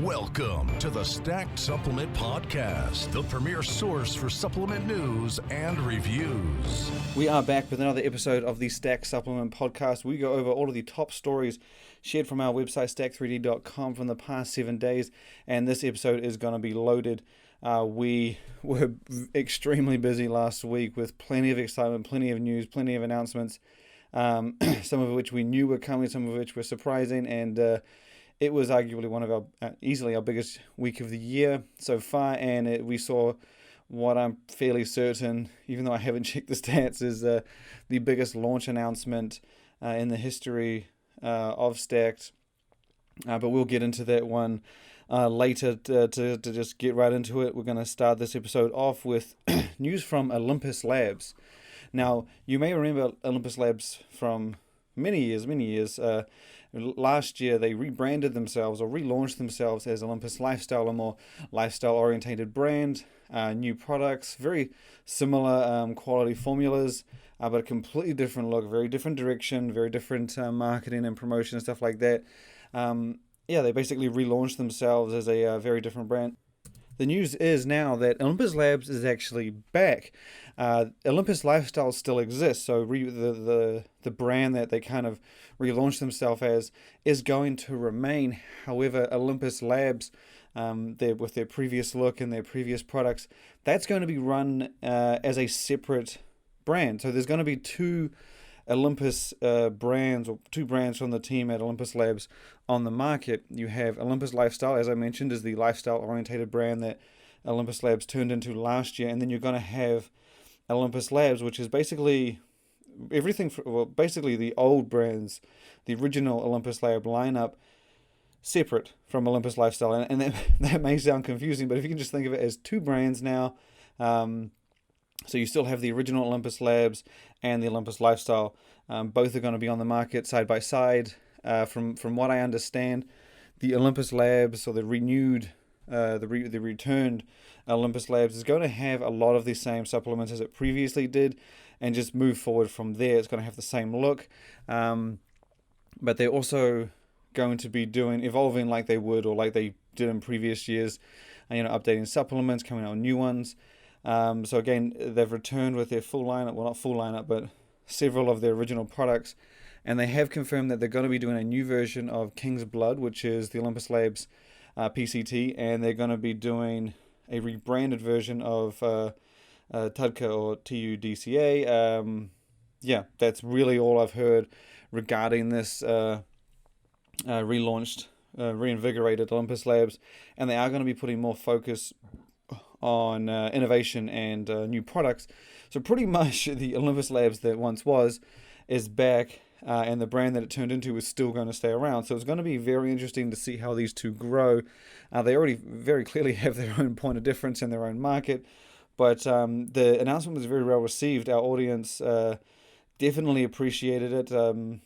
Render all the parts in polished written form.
Welcome to the Stack Supplement Podcast, the premier source for supplement news and reviews. We are back with another episode of the Stack Supplement Podcast. We go over all of the top stories shared from our website, Stack3d.com, from the past 7 days, and this episode is going to be loaded. We were extremely busy last week with plenty of excitement, plenty of news, plenty of announcements, some of which we knew were coming, some of which were surprising, and it was arguably one of our, easily our biggest week of the year so far, and we saw what I'm fairly certain, even though I haven't checked the stats, is the biggest launch announcement in the history of Stacked. But we'll get into that one later. To just get right into it, we're going to start this episode off with news from Olympus Labs. Now, you may remember Olympus Labs from many years. Last year, they rebranded themselves or relaunched themselves as Olympus Lifestyle, a more lifestyle-orientated brand, new products, very similar quality formulas, but a completely different look, very different direction, very different marketing and promotion and stuff like that. They basically relaunched themselves as a very different brand. The news is now that Olympus Labs is actually back. Olympus Lifestyle still exists, so the brand that they kind of relaunched themselves as is going to remain. However, Olympus Labs, with their previous look and their previous products, that's going to be run as a separate brand. So there's going to be two Olympus brands, or two brands from the team at Olympus Labs on the market. You have Olympus Lifestyle, as I mentioned, is the lifestyle-orientated brand that Olympus Labs turned into last year, and then you're going to have Olympus Labs, which is basically everything, basically the old brands, the original Olympus Lab lineup, separate from Olympus Lifestyle, and that may sound confusing, but if you can just think of it as two brands now. So you still have the original Olympus Labs and the Olympus Lifestyle. Both are going to be on the market side by side. From what I understand, the Olympus Labs, or the renewed, the returned Olympus Labs, is going to have a lot of the same supplements as it previously did, and just move forward from there. It's going to have the same look, but they're also going to be evolving like they would, or like they did in previous years. Updating supplements, coming out with new ones. So again, they've returned with their full lineup, well, not full lineup, but several of their original products, and they have confirmed that they're going to be doing a new version of King's Blood, which is the Olympus Labs PCT, and they're going to be doing a rebranded version of TUDCA, or TUDCA. That's really all I've heard regarding this relaunched, reinvigorated Olympus Labs, and they are going to be putting more focus on innovation and new products. So pretty much the Olympus Labs that once was is back, and the brand that it turned into is still going to stay around. So it's going to be very interesting to see how these two grow. They already very clearly have their own point of difference in their own market, but the announcement was very well received. Our audience definitely appreciated it,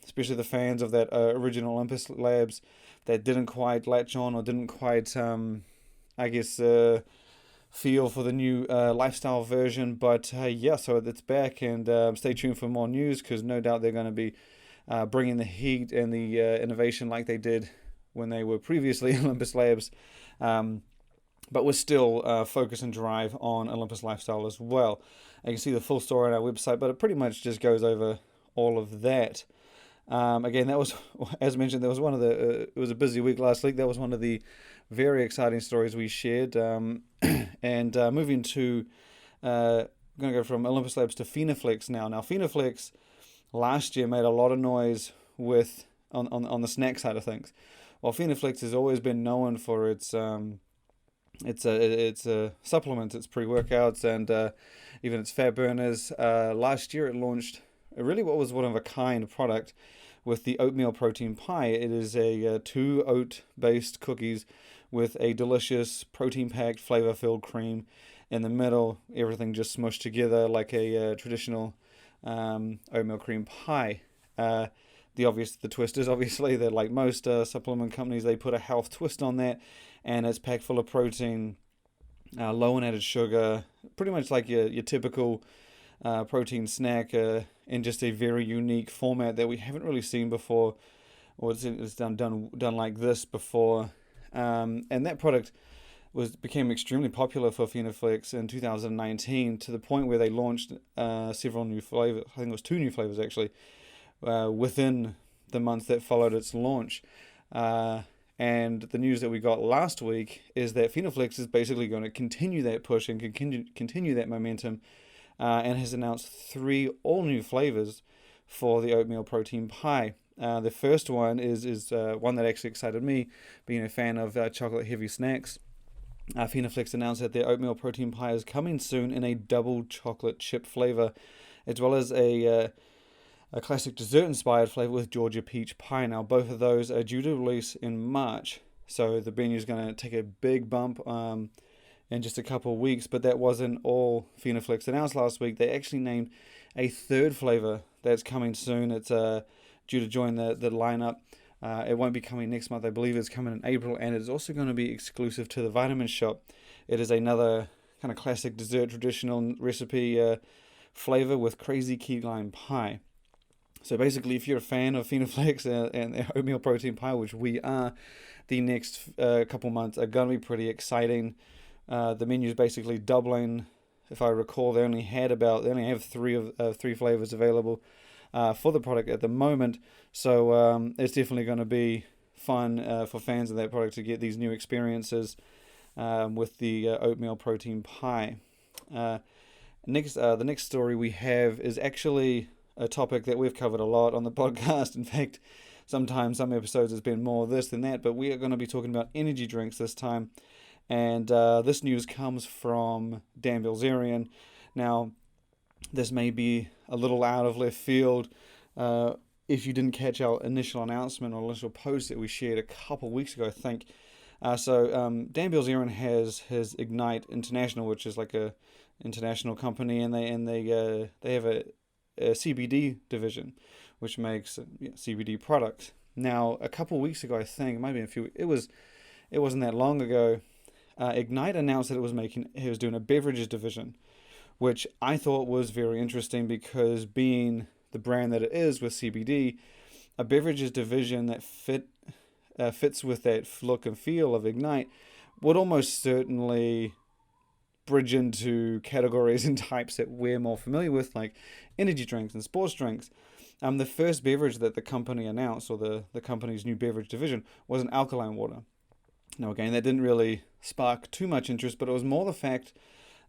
especially the fans of that original Olympus Labs that didn't quite latch on, or didn't quite, feel for the new lifestyle version. But so it's back, and stay tuned for more news, because no doubt they're going to be bringing the heat and the innovation like they did when they were previously Olympus Labs, but we're still focus and drive on Olympus Lifestyle as well. You can see the full story on our website, but it pretty much just goes over all of that. Again, that was, as mentioned, that was one of the it was a busy week last week. That was one of the very exciting stories we shared. And moving to, going to go from Olympus Labs to Phenaflex now. Now, Phenaflex last year made a lot of noise with on the snack side of things. While Phenaflex has always been known for its supplements, its pre-workouts, and even its fat burners. Last year it launched really what was one of a kind product with the oatmeal protein pie. It is a 2 oat-based cookies with a delicious protein-packed, flavor-filled cream in the middle. Everything just smushed together like a traditional oatmeal cream pie. The twist is obviously that, like most supplement companies, they put a health twist on that, and it's packed full of protein, low in added sugar, pretty much like your typical protein snack, in just a very unique format that we haven't really seen before, or it's done like this before. And that product became extremely popular for Phenoflex in 2019, to the point where they launched several new flavors. I think it was 2 new flavors actually within the month that followed its launch. And the news that we got last week is that Phenoflex is basically going to continue that push and continue that momentum, and has announced 3 all new flavors for the oatmeal protein pie. The first one is one that actually excited me, being a fan of chocolate heavy snacks. Phenoflex announced that their oatmeal protein pie is coming soon in a double chocolate chip flavor, as well as a classic dessert-inspired flavor with Georgia peach pie. Now, both of those are due to release in March, so the menu is going to take a big bump in just a couple of weeks. But that wasn't all Phenoflex announced last week. They actually named a 3rd flavor that's coming soon. It's due to join the lineup. It won't be coming next month. I believe it's coming in April, and it's also going to be exclusive to the Vitamin Shop. It is another kind of classic dessert traditional recipe flavor with crazy key lime pie. So basically, if you're a fan of Phenoflex and oatmeal protein pie, which we are, the next couple months are going to be pretty exciting. The menu is basically doubling. If I recall, they only have 3 flavors available for the product at the moment. So it's definitely going to be fun for fans of that product to get these new experiences with the oatmeal protein pie. The next story we have is actually a topic that we've covered a lot on the podcast. In fact, sometimes some episodes has been more this than that, but we are going to be talking about energy drinks this time. And this news comes from Dan Bilzerian. Now, this may be a little out of left field if you didn't catch our initial announcement or initial post that we shared a couple weeks ago, I think. So Dan Bilzerian has his Ignite International, which is like a international company, and they have a CBD division, which makes CBD products. Now, a couple of weeks ago, I think, maybe it wasn't that long ago, Ignite announced that he was doing a beverages division, which I thought was very interesting, because being the brand that it is with CBD, a beverages division that fits with that look and feel of Ignite would almost certainly bridge into categories and types that we're more familiar with, like energy drinks and sports drinks. The first beverage that the company announced, or the company's new beverage division, was an alkaline water. Now, again, that didn't really spark too much interest, but it was more the fact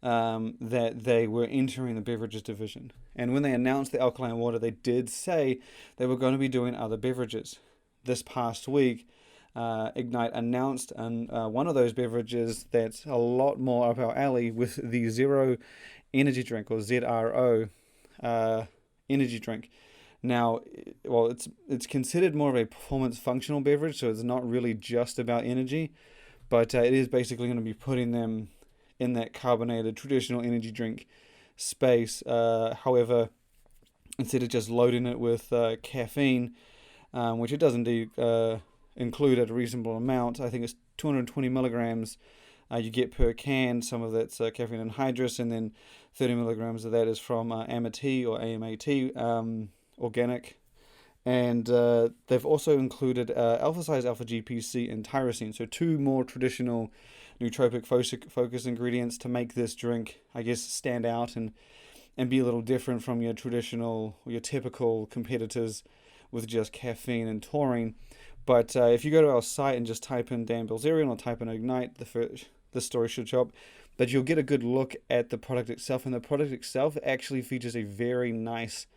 that they were entering the beverages division. And when they announced the alkaline water, they did say they were going to be doing other beverages. This past week, Ignite announced one of those beverages that's a lot more up our alley, with the Zero Energy Drink, or ZRO energy drink. Now, well, it's considered more of a performance functional beverage, so it's not really just about energy, but it is basically going to be putting them in that carbonated traditional energy drink space. However, instead of just loading it with caffeine, which it does indeed include at a reasonable amount. I think it's 220 milligrams you get per can. Some of that's caffeine anhydrous, and then 30 milligrams of that is from AMAT or AMAT, organic. And they've also included alpha-size alpha-GPC and tyrosine, so 2 more traditional nootropic focus ingredients to make this drink, I guess, stand out and be a little different from your typical competitors with just caffeine and taurine. But if you go to our site and just type in Dan Bilzerian or type in Ignite, this story should show up. But you'll get a good look at the product itself, and the product itself actually features a very nice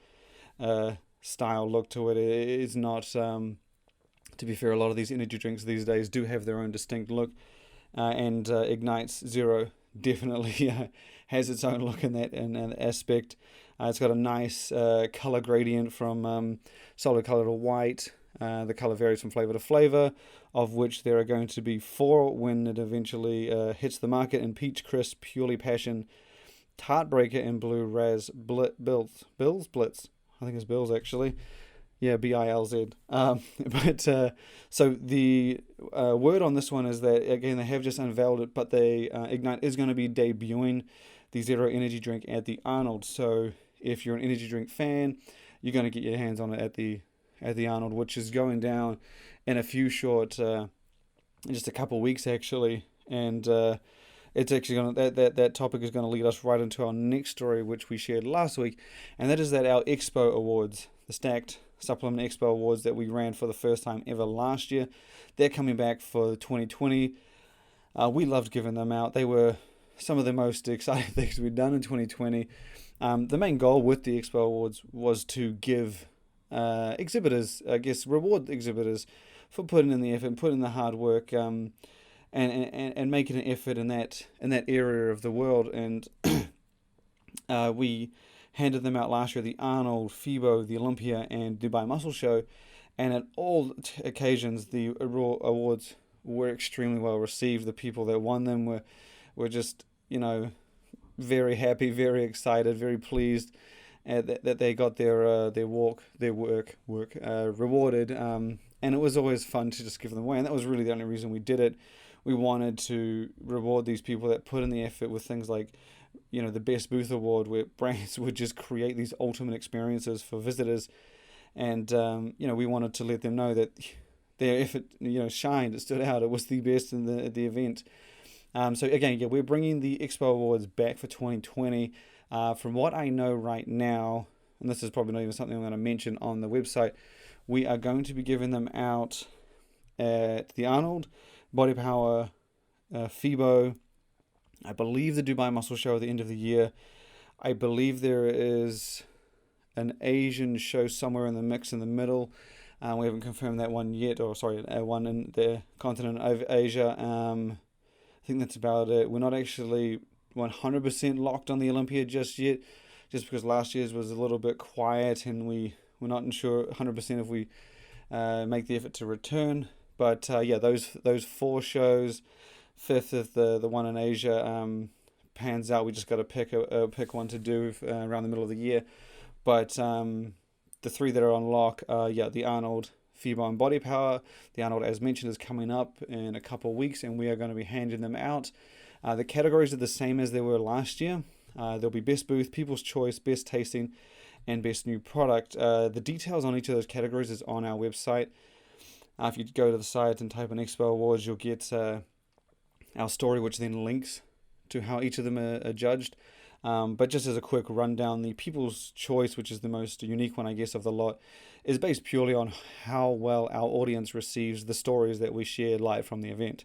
style look to it. It is not, to be fair, a lot of these energy drinks these days do have their own distinct look, and Ignite's Zero definitely has its own look in that aspect. It's got a nice color gradient from solid color to white. The color varies from flavor to flavor, of which there are going to be 4 when it eventually hits the market: in Peach Crisp, Purely Passion, Tart Breaker, and Blue Raz Bills. I think it's Bills, actually. Yeah, Bilz. So the word on this one is that, again, they have just unveiled it, but Ignite is going to be debuting the Zero Energy Drink at the Arnold. So if you're an energy drink fan, you're going to get your hands on it at the Arnold, which is going down in a few short in just a couple of weeks actually, and it's actually going to that topic is going to lead us right into our next story, which we shared last week, and that is that our Expo Awards, the Stacked Supplement Expo Awards that we ran for the first time ever last year, they're coming back for 2020. We loved giving them out. They were some of the most exciting things we've done in 2020. The main goal with the Expo Awards was to give exhibitors, I guess, reward exhibitors for putting in the effort, putting in the hard work, and making an effort in that area of the world. And we handed them out last year, the Arnold, FIBO, the Olympia, and Dubai Muscle Show, and at all occasions the awards were extremely well received. The people that won them were just, very happy, very excited, very pleased that they got their work rewarded. And it was always fun to just give them away. And that was really the only reason we did it. We wanted to reward these people that put in the effort with things like, the Best Booth Award, where brands would just create these ultimate experiences for visitors. And, we wanted to let them know that their effort, shined, it stood out, it was the best in the event. So again, we're bringing the Expo Awards back for 2020. From what I know right now, and this is probably not even something I'm going to mention on the website, we are going to be giving them out at the Arnold, Body Power, FIBO, I believe the Dubai Muscle Show at the end of the year. I believe there is an Asian show somewhere in the mix in the middle. We haven't confirmed that one yet, one in the continent of Asia. I think that's about it. We're not actually 100% locked on the Olympia just yet, just because last year's was a little bit quiet and we're not sure 100% if we make the effort to return. But those 4 shows, fifth if the one in Asia pans out, we just got to pick one to do around the middle of the year. But the 3 that are on lock are the Arnold, FIBO, and Body Power. The Arnold, as mentioned, is coming up in a couple of weeks, and we are going to be handing them out. The categories are the same as they were last year. There'll be Best Booth, People's Choice, Best Tasting, and Best New Product. The details on each of those categories is on our website. If you go to the site and type in Expo Awards, you'll get our story, which then links to how each of them are judged. But just as a quick rundown, the People's Choice, which is the most unique one, I guess, of the lot, is based purely on how well our audience receives the stories that we share live from the event.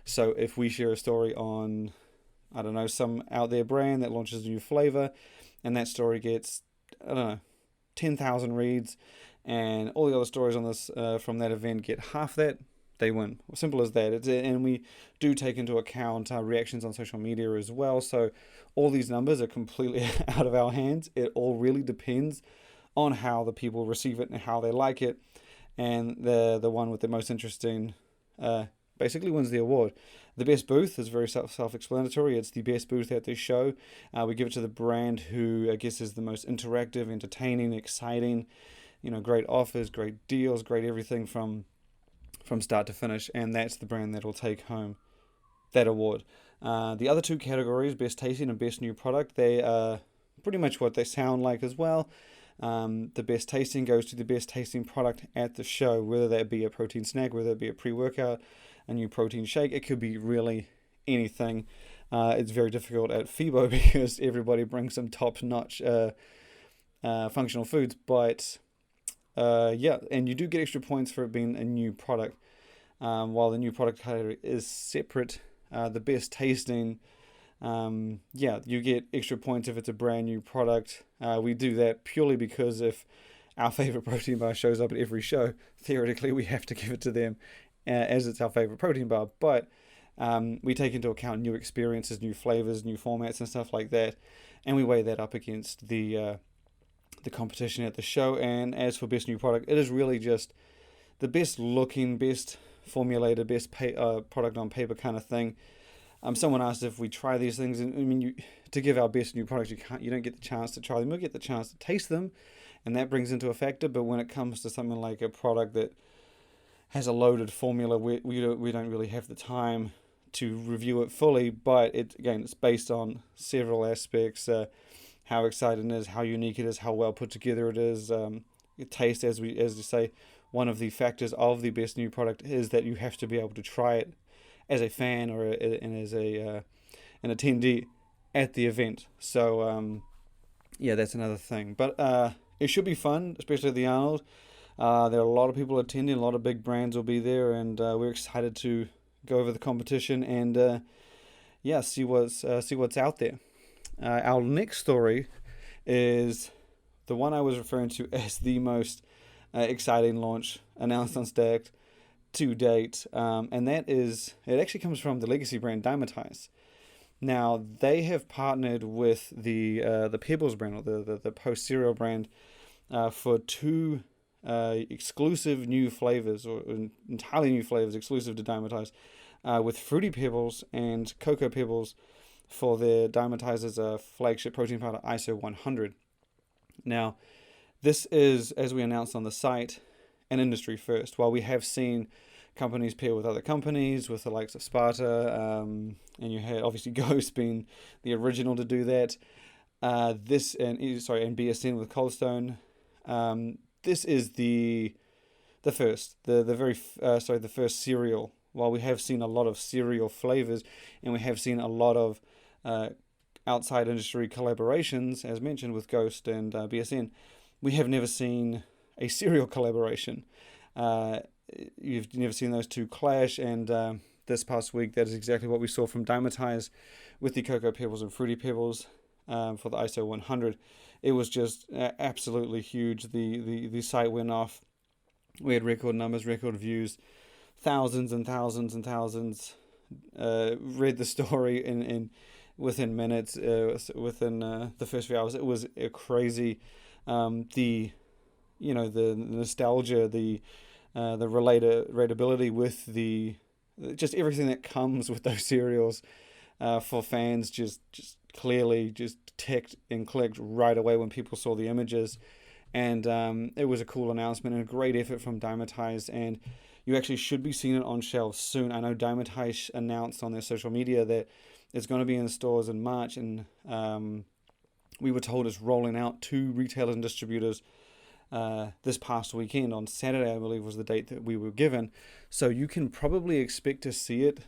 So if we share a story on, some out there brand that launches a new flavor, and that story gets, 10,000 reads, and all the other stories on this from that event get half that, they win. Simple as that. And we do take into account reactions on social media as well. So all these numbers are completely out of our hands. It all really depends on how the people receive it and how they like it. And the one with the most interesting basically wins the award. The best booth is very self-explanatory. It's the best booth at this show. We give it to the brand who I guess is the most interactive, entertaining, exciting, great offers, great deals, great everything from start to finish, and that's the brand that will take home that award. The other 2 categories, Best Tasting and Best New Product, they are pretty much what they sound like as well. The Best Tasting goes to the best tasting product at the show, whether that be a protein snack, whether it be a pre-workout, a new protein shake. It could be really anything. It's very difficult at FIBO because everybody brings some top-notch functional foods, but and you do get extra points for it being a new product. While the new product category is separate, the best tasting, you get extra points if it's a brand new product. We do that purely because if our favorite protein bar shows up at every show, theoretically we have to give it to them as it's our favorite protein bar. But we take into account new experiences, new flavors, new formats and stuff like that, and we weigh that up against the competition at the show. And as for best new product, it is really just the best looking, best formulated, best product on paper kind of thing. Someone asked if we try these things, and to give our best new products, you don't get the chance to try them. You'll get the chance to taste them, and that brings into a factor. But when it comes to something like a product that has a loaded formula, we don't really have the time to review it fully. But it's based on several aspects: how exciting it is, how unique it is, how well put together it is. Taste, as you say, one of the factors of the best new product is that you have to be able to try it as a fan and as an attendee at the event. So yeah, that's another thing. But it should be fun, especially at the Arnold. There are a lot of people attending, a lot of big brands will be there, and we're excited to go over the competition and see what's out there. Our next story is the one I was referring to as the most exciting launch announced on Stacked to date, and it actually comes from the legacy brand Dymatize. Now, they have partnered with the Pebbles brand, or the post cereal brand, for two exclusive new flavors, or entirely new flavors exclusive to Dymatize, with Fruity Pebbles and Cocoa Pebbles for their Dymatize's flagship protein powder ISO100. Now, this is, as we announced on the site, an industry first. While we have seen companies pair with other companies, with the likes of Sparta, and you had obviously Ghost being the original to do that. And BSN with Cold Stone. This is the first, the first cereal. While we have seen a lot of cereal flavors, and we have seen a lot of outside industry collaborations, as mentioned with Ghost and BSN, we have never seen a cereal collaboration. You've never seen those two clash, and this past week, that is exactly what we saw from Dymatize with the Cocoa Pebbles and Fruity Pebbles for the ISO 100. It was just absolutely huge. The site went off. We had record numbers, record views, thousands and thousands and thousands read the story in within minutes, within the first few hours. It was crazy. The nostalgia, the relatability with just everything that comes with those cereals for fans just clearly just ticked and clicked right away when people saw the images. And it was a cool announcement and a great effort from Dymatize, and you actually should be seeing it on shelves soon. I know Dymatize announced on their social media that it's going to be in stores in March, and we were told it's rolling out to retailers and distributors this past weekend. On Saturday, I believe, was the date that we were given. So you can probably expect to see it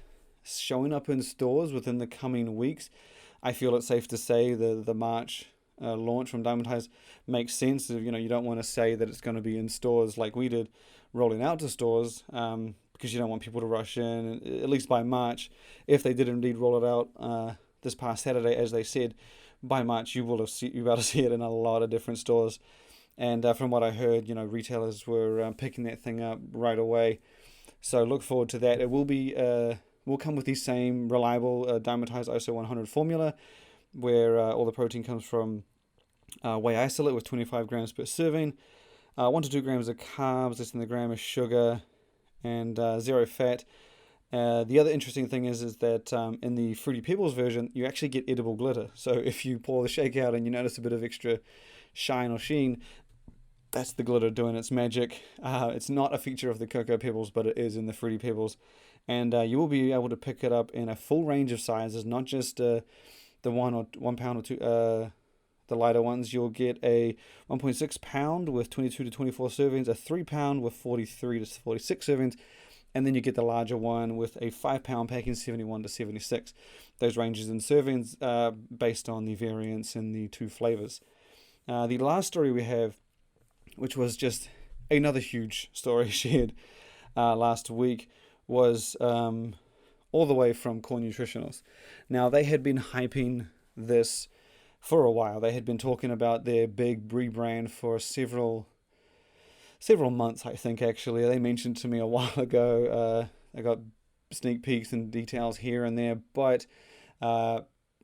showing up in stores within the coming weeks. I feel it's safe to say the March launch from Dymatize makes sense. You don't want to say that it's going to be in stores like we did, rolling out to stores, because you don't want people to rush in. At least by March, if they did indeed roll it out this past Saturday, as they said, by March you're about to see it in a lot of different stores. And from what I heard, retailers were picking that thing up right away. So look forward to that. It will come with the same reliable Dymatize ISO 100 formula, where all the protein comes from whey isolate with 25 grams per serving, 1 to 2 grams of carbs, less than the gram of sugar, and 0 fat. The other interesting thing is that in the Fruity Pebbles version, you actually get edible glitter. So if you pour the shake out and you notice a bit of extra shine or sheen, that's the glitter doing its magic. It's not a feature of the Cocoa Pebbles, but it is in the Fruity Pebbles. And you will be able to pick it up in a full range of sizes, not just the 1 pound or 2, the lighter ones. You'll get a 1.6 pound with 22 to 24 servings, a 3 pound with 43 to 46 servings, and then you get the larger one with a 5 pound packing, 71 to 76. Those ranges in servings based on the variance in the two flavors. The last story we have, which was just another huge story shared last week, was all the way from Core Nutritionals. Now, they had been hyping this for a while. They had been talking about their big rebrand for several months, I think, actually. They mentioned to me a while ago. I got sneak peeks and details here and there, but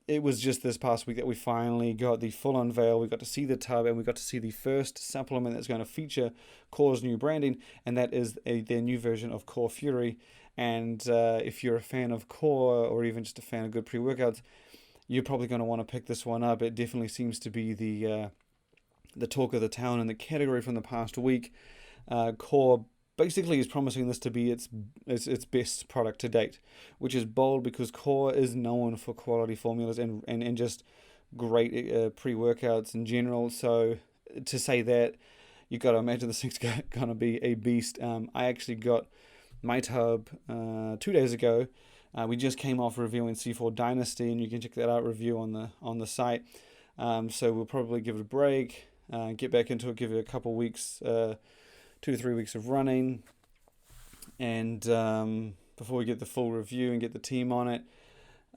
it was just this past week that we finally got the full unveil. We got to see the tub, and we got to see the first supplement that's going to feature Core's new branding, and that is their new version of Core Fury. And if you're a fan of Core, or even just a fan of good pre-workouts, you're probably going to want to pick this one up. It definitely seems to be the talk of the town in the category from the past week. Core basically is promising this to be its best product to date, which is bold because Core is known for quality formulas and just great pre-workouts in general. So to say that, you've got to imagine this thing's going to be a beast. I actually got my tub 2 days ago. We just came off reviewing C4 Dynasty, and you can check that out review on the site. So we'll probably give it a break, get back into it, give it a couple weeks, 2 to 3 weeks of running, and before we get the full review and get the team on it.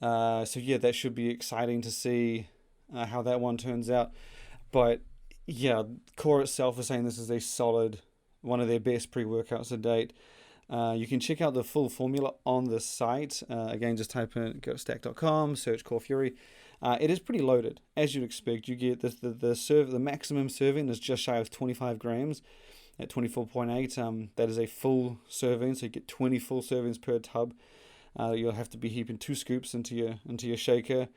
So yeah, that should be exciting to see how that one turns out. But yeah, Core itself is saying this is a solid, one of their best pre-workouts to date. You can check out the full formula on the site. Again, just type in, go to stack.com, search Core Fury. It is pretty loaded, as you'd expect. You get the maximum serving is just shy of 25 grams at 24.8. That is a full serving, so you get 20 full servings per tub. You'll have to be heaping 2 scoops into your shaker.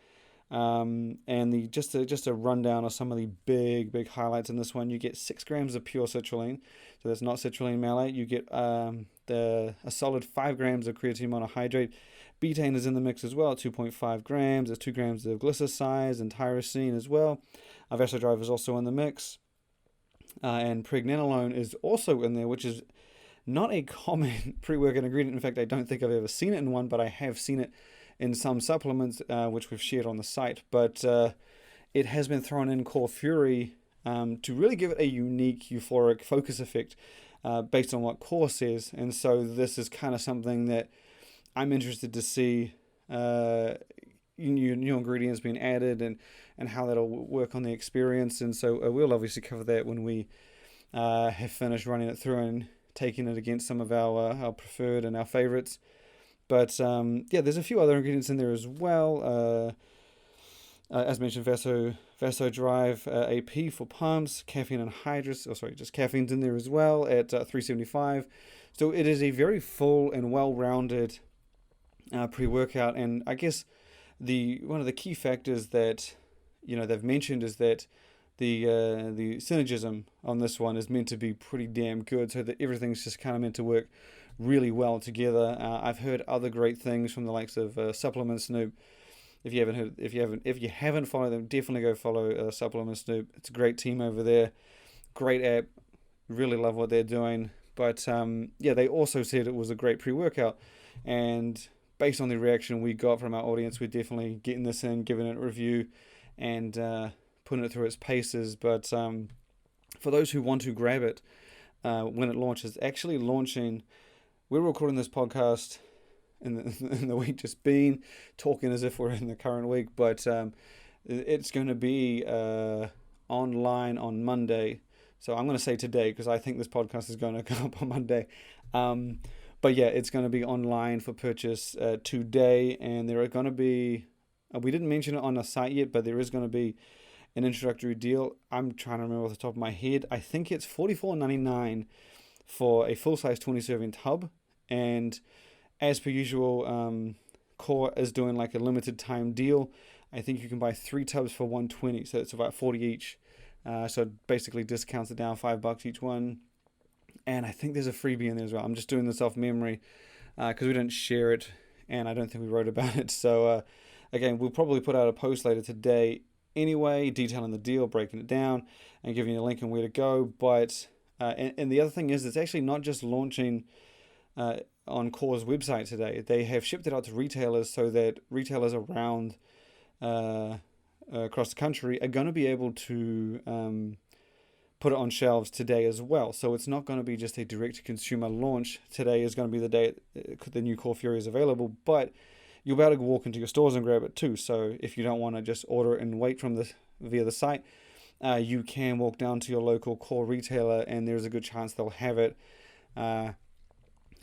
And just a rundown of some of the big highlights in this one. You get 6 grams of pure citrulline, so that's not citrulline malate. You get a solid 5 grams of creatine monohydrate. Betaine is in the mix as well, 2.5 grams. There's 2 grams of glycosides and tyrosine as well. Vasodrive is also in the mix. And pregnenolone is also in there, which is not a common pre-workout ingredient. In fact, I don't think I've ever seen it in one, but I have seen it in some supplements, which we've shared on the site. But it has been thrown in Core Fury to really give it a unique euphoric focus effect based on what Core says. And so this is kind of something that I'm interested to see new ingredients being added and how that'll work on the experience. And so we'll obviously cover that when we have finished running it through and taking it against some of our preferred and our favorites. But yeah, there's a few other ingredients in there as well. As mentioned, Vasodrive AP for pumps, caffeine anhydrous, just caffeine's in there as well at 375. So it is a very full and well-rounded pre-workout. And I guess one of the key factors that they've mentioned is that the synergism on this one is meant to be pretty damn good, so that everything's just kind of meant to work really well together. I've heard other great things from the likes of Supplement Snoop. If you haven't followed them, definitely go follow Supplement Snoop. It's a great team over there, great app. Really love what they're doing. But yeah, they also said it was a great pre-workout, and based on the reaction we got from our audience, we're definitely getting this in, giving it a review, and putting it through its paces. But for those who want to grab it when it launches, actually launching. We're recording this podcast in the week just been, talking as if we're in the current week, but it's going to be online on Monday. So I'm going to say today, because I think this podcast is going to come up on Monday. But yeah, it's going to be online for purchase today, and there are going to be, we didn't mention it on the site yet, but there is going to be an introductory deal. I'm trying to remember off the top of my head. I think it's $44.99 for a full-size 20-serving tub, and as per usual, Core is doing like a limited time deal. I think you can buy 3 tubs for $120, so it's about $40 each. So it basically discounts it down $5 each one, and I think there's a freebie in there as well. I'm just doing this off memory because we didn't share it, and I don't think we wrote about it. So again, we'll probably put out a post later today anyway, detailing the deal, breaking it down, and giving you a link and where to go. But and the other thing is, it's actually not just launching on Core's website today. They have shipped it out to retailers so that retailers around across the country are going to be able to put it on shelves today as well. So it's not going to be just a direct-to-consumer launch. Today is going to be the day the new Core Fury is available, but you'll be able to walk into your stores and grab it too. So if you don't want to just order it and wait via the site, you can walk down to your local Core retailer, and there's a good chance they'll have it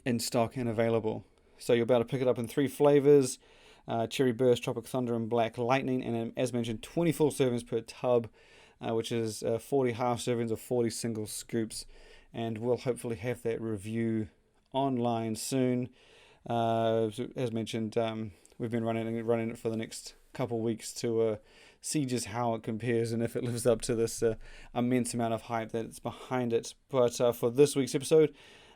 in stock and available. So you'll be able to pick it up in 3 flavors, Cherry Burst, Tropic Thunder, and Black Lightning, and as mentioned, 20 full servings per tub, which is 40 half servings or 40 single scoops, and we'll hopefully have that review online soon. As mentioned, we've been running it for the next couple of weeks to see just how it compares and if it lives up to this immense amount of hype that's behind it. But for this week's episode,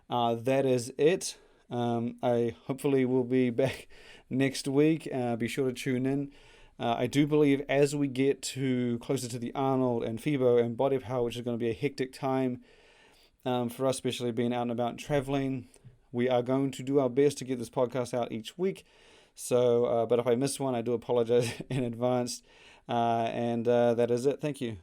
that is it. I hopefully will be back next week. Be sure to tune in. I do believe as we get closer to the Arnold and FIBO and Body Power, which is going to be a hectic time for us, especially being out and about and traveling, we are going to do our best to get this podcast out each week. So, but if I miss one, I do apologize in advance. And that is it. Thank you.